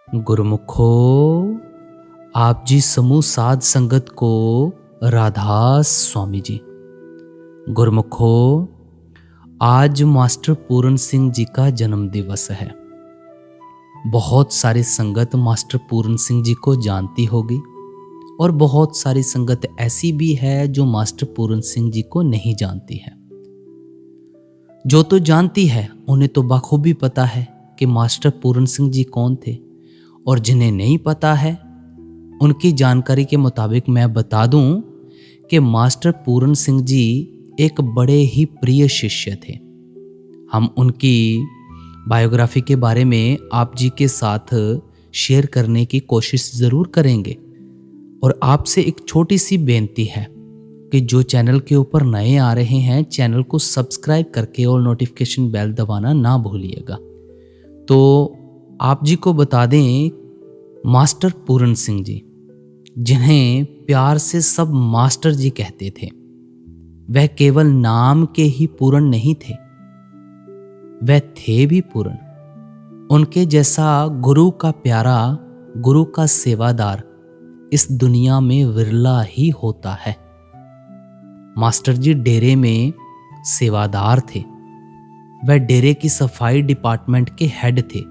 गुरुमुखो, आप जी समूह साध संगत को राधा स्वामी जी। गुरुमुखो, आज मास्टर पूर्ण सिंह जी का जन्म दिवस है। बहुत सारी संगत मास्टर पूर्ण सिंह जी को जानती होगी और बहुत सारी संगत ऐसी भी है जो मास्टर पूर्ण सिंह जी को नहीं जानती है। जो तो जानती है उन्हें तो बखूबी पता है कि मास्टर पूर्ण सिंह जी कौन थे, और जिन्हें नहीं पता है उनकी जानकारी के मुताबिक मैं बता दूं कि मास्टर पूर्ण सिंह जी एक बड़े ही प्रिय शिष्य थे। हम उनकी बायोग्राफी के बारे में आप जी के साथ शेयर करने की कोशिश ज़रूर करेंगे। और आपसे एक छोटी सी बेनती है कि जो चैनल के ऊपर नए आ रहे हैं, चैनल को सब्सक्राइब करके और नोटिफिकेशन बेल दबाना ना भूलिएगा। तो आप जी को बता दें, मास्टर पूर्ण सिंह जी, जिन्हें प्यार से सब मास्टर जी कहते थे, वह केवल नाम के ही पूर्ण नहीं थे, वह थे भी पूर्ण। उनके जैसा गुरु का प्यारा, गुरु का सेवादार इस दुनिया में विरला ही होता है। मास्टर जी डेरे में सेवादार थे। वह डेरे की सफाई डिपार्टमेंट के हेड थे।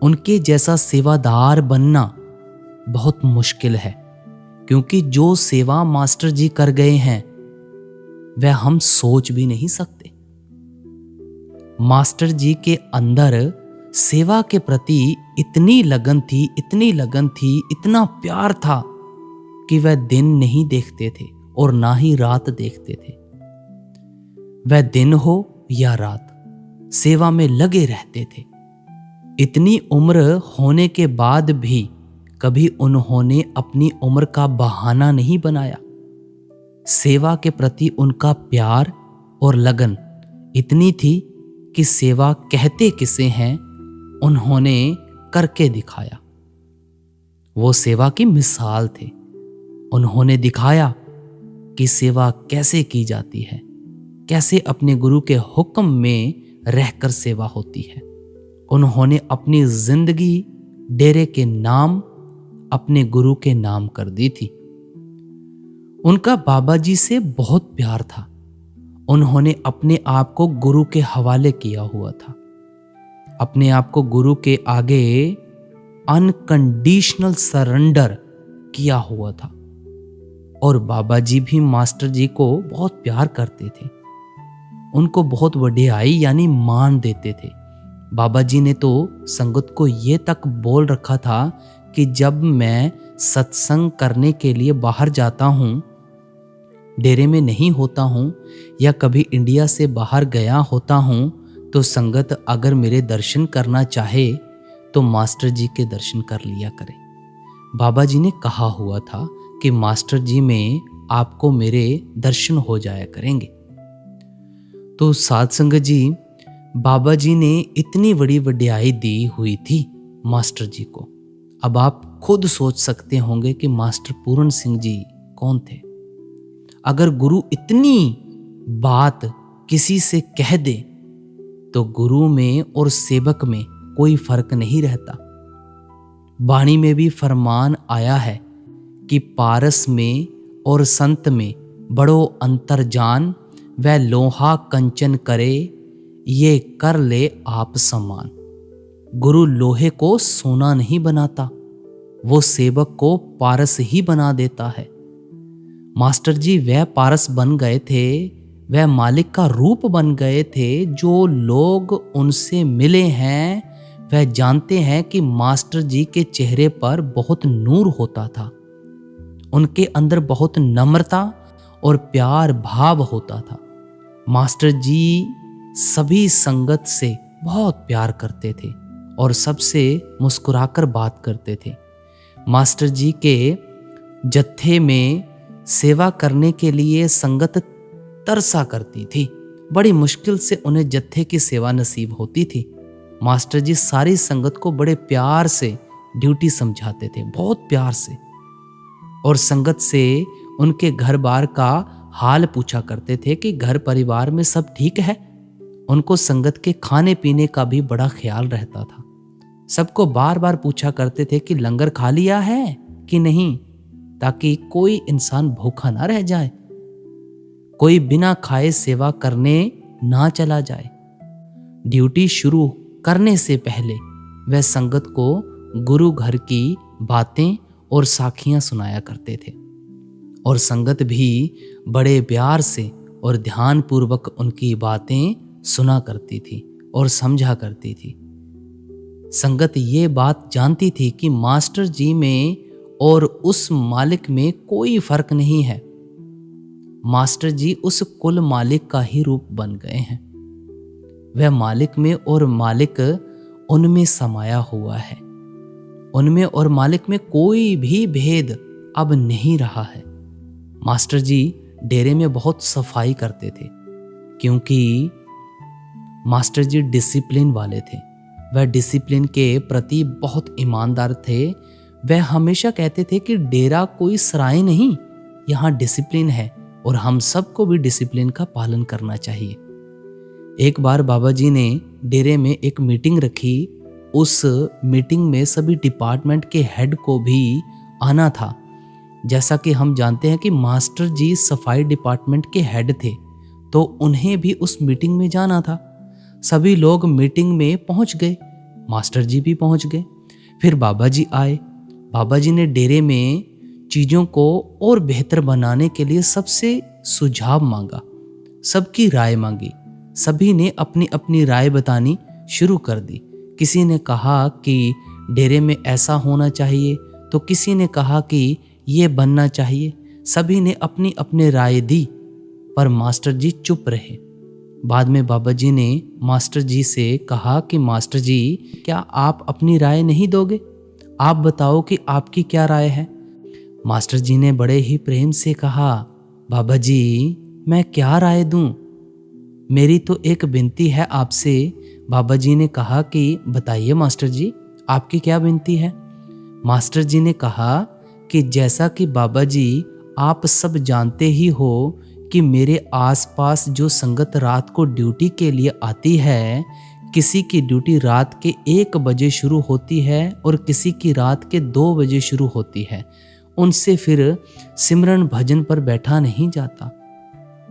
उनके जैसा सेवादार बनना बहुत मुश्किल है, क्योंकि जो सेवा मास्टर जी कर गए हैं वह हम सोच भी नहीं सकते। मास्टर जी के अंदर सेवा के प्रति इतनी लगन थी, इतनी लगन थी, इतना प्यार था कि वह दिन नहीं देखते थे और ना ही रात देखते थे। वह दिन हो या रात सेवा में लगे रहते थे। इतनी उम्र होने के बाद भी कभी उन्होंने अपनी उम्र का बहाना नहीं बनाया। सेवा के प्रति उनका प्यार और लगन इतनी थी कि सेवा कहते किसे हैं, उन्होंने करके दिखाया। वो सेवा की मिसाल थे। उन्होंने दिखाया कि सेवा कैसे की जाती है, कैसे अपने गुरु के हुक्म में रहकर सेवा होती है। उन्होंने अपनी जिंदगी डेरे के नाम, अपने गुरु के नाम कर दी थी। उनका बाबा जी से बहुत प्यार था। उन्होंने अपने आप को गुरु के हवाले किया हुआ था, अपने आप को गुरु के आगे अनकंडीशनल सरेंडर किया हुआ था। और बाबा जी भी मास्टर जी को बहुत प्यार करते थे, उनको बहुत वडियाई यानी मान देते थे। बाबा जी ने तो संगत को ये तक बोल रखा था कि जब मैं सत्संग करने के लिए बाहर जाता हूँ, डेरे में नहीं होता हूँ या कभी इंडिया से बाहर गया होता हूँ, तो संगत अगर मेरे दर्शन करना चाहे तो मास्टर जी के दर्शन कर लिया करे। बाबा जी ने कहा हुआ था कि मास्टर जी में आपको मेरे दर्शन हो जाया करेंगे। तो साध संगत जी, बाबा जी ने इतनी बड़ी वडियाई दी हुई थी मास्टर जी को। अब आप खुद सोच सकते होंगे कि मास्टर पूर्ण सिंह जी कौन थे। अगर गुरु इतनी बात किसी से कह दे तो गुरु में और सेवक में कोई फर्क नहीं रहता। वाणी में भी फरमान आया है कि पारस में और संत में बड़ो अंतर जान, वह लोहा कंचन करे ये कर ले आप समान। गुरु लोहे को सोना नहीं बनाता, वो सेवक को पारस ही बना देता है। मास्टर जी वह पारस बन गए थे, वह मालिक का रूप बन गए थे। जो लोग उनसे मिले हैं वह जानते हैं कि मास्टर जी के चेहरे पर बहुत नूर होता था। उनके अंदर बहुत नम्रता और प्यार भाव होता था। मास्टर जी सभी संगत से बहुत प्यार करते थे और सबसे मुस्कुराकर बात करते थे। मास्टर जी के जत्थे में सेवा करने के लिए संगत तरसा करती थी। बड़ी मुश्किल से उन्हें जत्थे की सेवा नसीब होती थी। मास्टर जी सारी संगत को बड़े प्यार से ड्यूटी समझाते थे, बहुत प्यार से, और संगत से उनके घर बार का हाल पूछा करते थे कि घर परिवार में सब ठीक है। उनको संगत के खाने पीने का भी बड़ा ख्याल रहता था। सबको बार बार पूछा करते थे कि लंगर खा लिया है कि नहीं, ताकि कोई इंसान भूखा ना रह जाए, कोई बिना खाए सेवा करने ना चला जाए। ड्यूटी शुरू करने से पहले वह संगत को गुरु घर की बातें और साखियां सुनाया करते थे, और संगत भी बड़े प्यार से और ध्यान पूर्वक उनकी बातें सुना करती थी और समझा करती थी। संगत ये बात जानती थी कि मास्टर जी में और उस मालिक में कोई फर्क नहीं है। मास्टर जी उस कुल मालिक का ही रूप बन गए हैं। वह मालिक में और मालिक उनमें समाया हुआ है। उनमें और मालिक में कोई भी भेद अब नहीं रहा है। मास्टर जी डेरे में बहुत सफाई करते थे, क्योंकि मास्टर जी डिसिप्लिन वाले थे। वह डिसिप्लिन के प्रति बहुत ईमानदार थे। वह हमेशा कहते थे कि डेरा कोई सराय नहीं, यहाँ डिसिप्लिन है और हम सबको भी डिसिप्लिन का पालन करना चाहिए। एक बार बाबा जी ने डेरे में एक मीटिंग रखी। उस मीटिंग में सभी डिपार्टमेंट के हेड को भी आना था। जैसा कि हम जानते हैं कि मास्टर जी सफाई डिपार्टमेंट के हेड थे, तो उन्हें भी उस मीटिंग में जाना था। सभी लोग मीटिंग में पहुंच गए, मास्टर जी भी पहुंच गए। फिर बाबा जी आए। बाबा जी ने डेरे में चीज़ों को और बेहतर बनाने के लिए सबसे सुझाव मांगा, सबकी राय मांगी। सभी ने अपनी अपनी राय बतानी शुरू कर दी। किसी ने कहा कि डेरे में ऐसा होना चाहिए, तो किसी ने कहा कि ये बनना चाहिए। सभी ने अपनी अपनी राय दी, पर मास्टर जी चुप रहे। बाद में बाबा जी ने मास्टर जी से कहा कि मास्टर जी, क्या आप अपनी राय नहीं दोगे? आप बताओ कि आपकी क्या राय है। मास्टर जी ने बड़े ही प्रेम से कहा, बाबा जी मैं क्या राय दूं? मेरी तो एक विनती है आपसे। बाबा जी ने कहा कि बताइए मास्टर जी, आपकी क्या विनती है? मास्टर जी ने कहा कि जैसा कि बाबा जी आप सब जानते ही हो कि मेरे आसपास जो संगत रात को ड्यूटी के लिए आती है, किसी की ड्यूटी रात के 1 बजे शुरू होती है और किसी की रात के 2 बजे शुरू होती है। उनसे फिर सिमरन भजन पर बैठा नहीं जाता।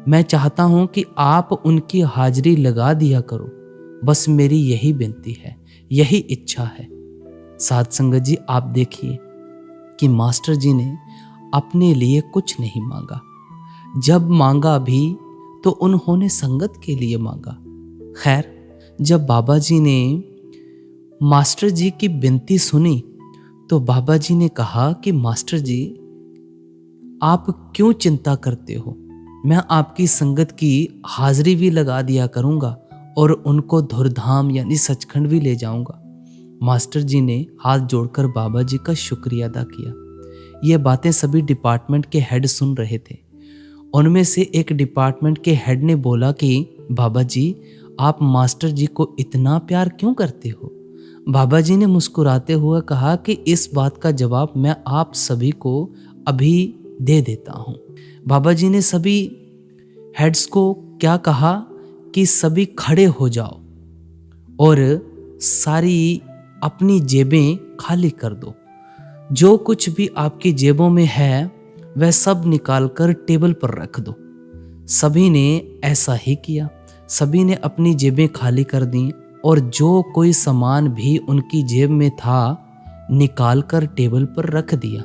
मैं चाहता हूं कि आप उनकी हाजिरी लगा दिया करो। बस मेरी यही विनती है, यही इच्छा है। साध संगत जी, आप देखिए कि मास्टर जी ने अपने लिए कुछ नहीं मांगा। जब मांगा भी तो उन्होंने संगत के लिए मांगा। खैर, जब बाबा जी ने मास्टर जी की विनती सुनी तो बाबा जी ने कहा कि मास्टर जी, आप क्यों चिंता करते हो? मैं आपकी संगत की हाजिरी भी लगा दिया करूंगा और उनको धुरधाम यानी सचखंड भी ले जाऊंगा। मास्टर जी ने हाथ जोड़कर बाबा जी का शुक्रिया अदा किया। ये बातें सभी डिपार्टमेंट के हेड सुन रहे थे। उनमें से एक डिपार्टमेंट के हेड ने बोला कि बाबा जी, आप मास्टर जी को इतना प्यार क्यों करते हो? बाबा जी ने मुस्कुराते हुए कहा कि इस बात का जवाब मैं आप सभी को अभी दे देता हूँ। बाबा जी ने सभी हेड्स को क्या कहा कि सभी खड़े हो जाओ और सारी अपनी जेबें खाली कर दो। जो कुछ भी आपकी जेबों में है वह सब निकालकर टेबल पर रख दो। सभी ने ऐसा ही किया। सभी ने अपनी जेबें खाली कर दी और जो कोई सामान भी उनकी जेब में था निकालकर टेबल पर रख दिया।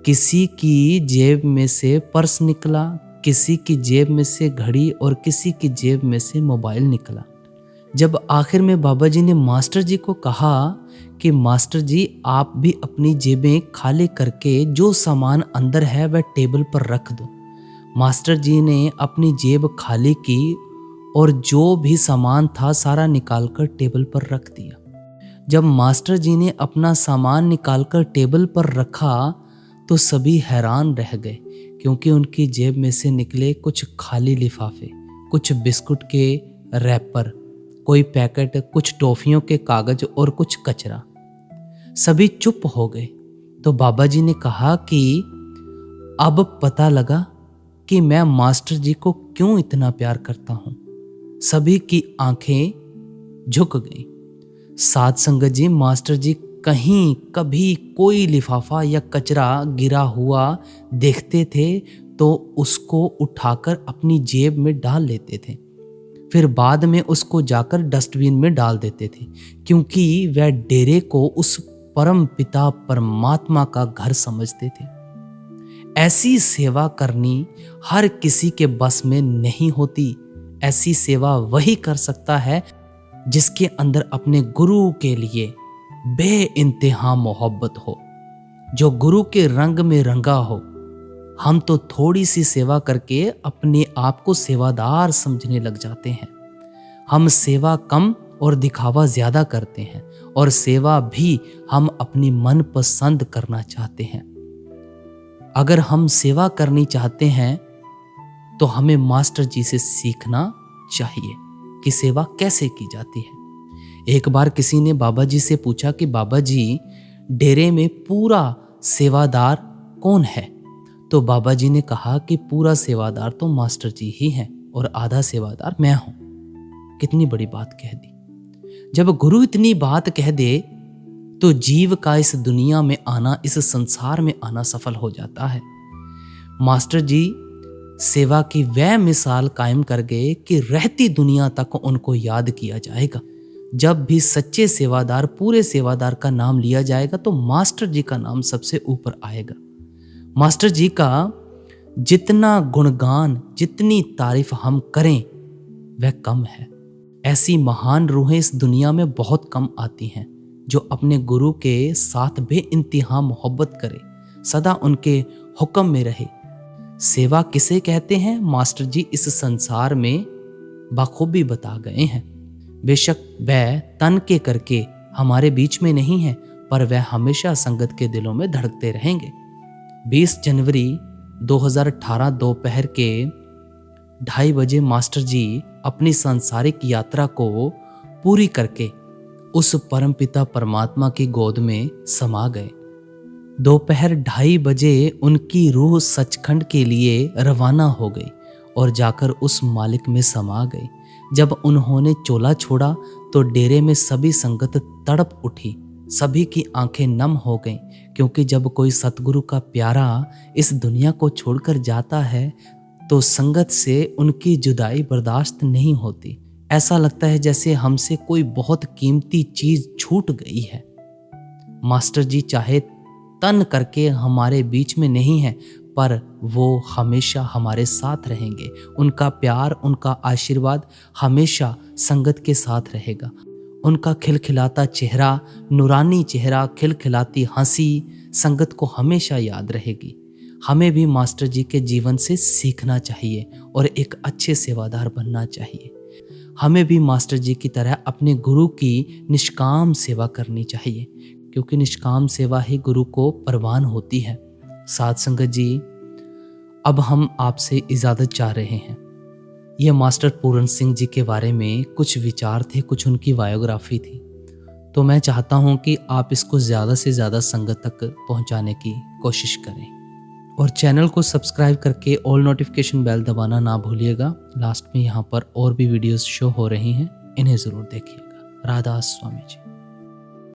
किसी की जेब में से पर्स निकला, किसी की जेब में से घड़ी और किसी की जेब में से मोबाइल निकला। जब आखिर में बाबा जी ने मास्टर जी को कहा कि मास्टर जी, आप भी अपनी जेबें खाली करके जो सामान अंदर है वह टेबल पर रख दो। मास्टर जी ने अपनी जेब खाली की और जो भी सामान था सारा निकालकर टेबल पर रख दिया। जब मास्टर जी ने अपना सामान निकालकर टेबल पर रखा तो सभी हैरान रह गए, क्योंकि उनकी जेब में से निकले कुछ खाली लिफाफे, कुछ बिस्कुट के रैपर, कोई पैकेट, कुछ टॉफियों के कागज और कुछ कचरा। सभी चुप हो गए। तो बाबा जी ने कहा कि अब पता लगा कि मैं मास्टर जी को क्यों इतना प्यार करता हूँ। सभी की आंखें झुक गईं। साध संगत जी, मास्टर जी कहीं कभी कोई लिफाफा या कचरा गिरा हुआ देखते थे तो उसको उठाकर अपनी जेब में डाल लेते थे, फिर बाद में उसको जाकर डस्टबिन में डाल देते थे, क्योंकि वह डेरे को उस परम पिता परमात्मा का घर समझते थे। ऐसी सेवा करनी हर किसी के बस में नहीं होती। ऐसी सेवा वही कर सकता है जिसके अंदर अपने गुरु के लिए बेइंतहा मोहब्बत हो, जो गुरु के रंग में रंगा हो। हम तो थोड़ी सी सेवा करके अपने आप को सेवादार समझने लग जाते हैं। हम सेवा कम और दिखावा ज्यादा करते हैं, और सेवा भी हम अपनी मनपसंद करना चाहते हैं। अगर हम सेवा करनी चाहते हैं तो हमें मास्टर जी से सीखना चाहिए कि सेवा कैसे की जाती है। एक बार किसी ने बाबा जी से पूछा कि बाबा जी, डेरे में पूरा सेवादार कौन है? तो बाबा जी ने कहा कि पूरा सेवादार तो मास्टर जी ही हैं और आधा सेवादार मैं हूं। कितनी बड़ी बात कह दी। जब गुरु इतनी बात कह दे तो जीव का इस दुनिया में आना, इस संसार में आना सफल हो जाता है। मास्टर जी सेवा की वह मिसाल कायम कर गए कि रहती दुनिया तक उनको याद किया जाएगा। जब भी सच्चे सेवादार, पूरे सेवादार का नाम लिया जाएगा तो मास्टर जी का नाम सबसे ऊपर आएगा। मास्टर जी का जितना गुणगान, जितनी तारीफ हम करें वह कम है। ऐसी महान रूहें इस दुनिया में बहुत कम आती हैं जो अपने गुरु के साथ बेइंतहा मोहब्बत करे, सदा उनके हुक्म में रहे। सेवा किसे कहते हैं, मास्टर जी इस संसार में बखूबी बता गए हैं। बेशक वह तन के करके हमारे बीच में नहीं है, पर वह हमेशा संगत के दिलों में धड़कते रहेंगे। 20 जनवरी 2018 दोपहर के 2:30 बजे मास्टर जी अपनी सांसारिक यात्रा को पूरी करके उस परमपिता परमात्मा की गोद में समा गए। दोपहर 2:30 बजे उनकी रूह सचखंड के लिए रवाना हो गई और जाकर उस मालिक में समा गई। जब उन्होंने चोला छोड़ा तो डेरे में सभी संगत तड़प उठी, सभी की आंखें नम हो गईं, क्योंकि जब कोई सतगुरु का प्यारा इस दुनिया को छोड़कर जाता है तो संगत से उनकी जुदाई बर्दाश्त नहीं होती। ऐसा लगता है जैसे हमसे कोई बहुत कीमती चीज छूट गई है। मास्टर जी चाहे तन करके हमारे बीच में नहीं है, पर वो हमेशा हमारे साथ रहेंगे। उनका प्यार, उनका आशीर्वाद हमेशा संगत के साथ रहेगा। उनका खिलखिलाता चेहरा, नूरानी चेहरा, खिलखिलाती हंसी संगत को हमेशा याद रहेगी। हमें भी मास्टर जी के जीवन से सीखना चाहिए और एक अच्छे सेवादार बनना चाहिए। हमें भी मास्टर जी की तरह अपने गुरु की निष्काम सेवा करनी चाहिए, क्योंकि निष्काम सेवा ही गुरु को परवान होती है। साध संगत जी, अब हम आपसे इजाज़त चाह रहे हैं। यह मास्टर पूरन सिंह जी के बारे में कुछ विचार थे, कुछ उनकी बायोग्राफी थी। तो मैं चाहता हूं कि आप इसको ज़्यादा से ज़्यादा संगत तक पहुंचाने की कोशिश करें, और चैनल को सब्सक्राइब करके ऑल नोटिफिकेशन बेल दबाना ना भूलिएगा। लास्ट में यहाँ पर और भी वीडियोस शो हो रही हैं, इन्हें ज़रूर देखिएगा। राधा स्वामी जी।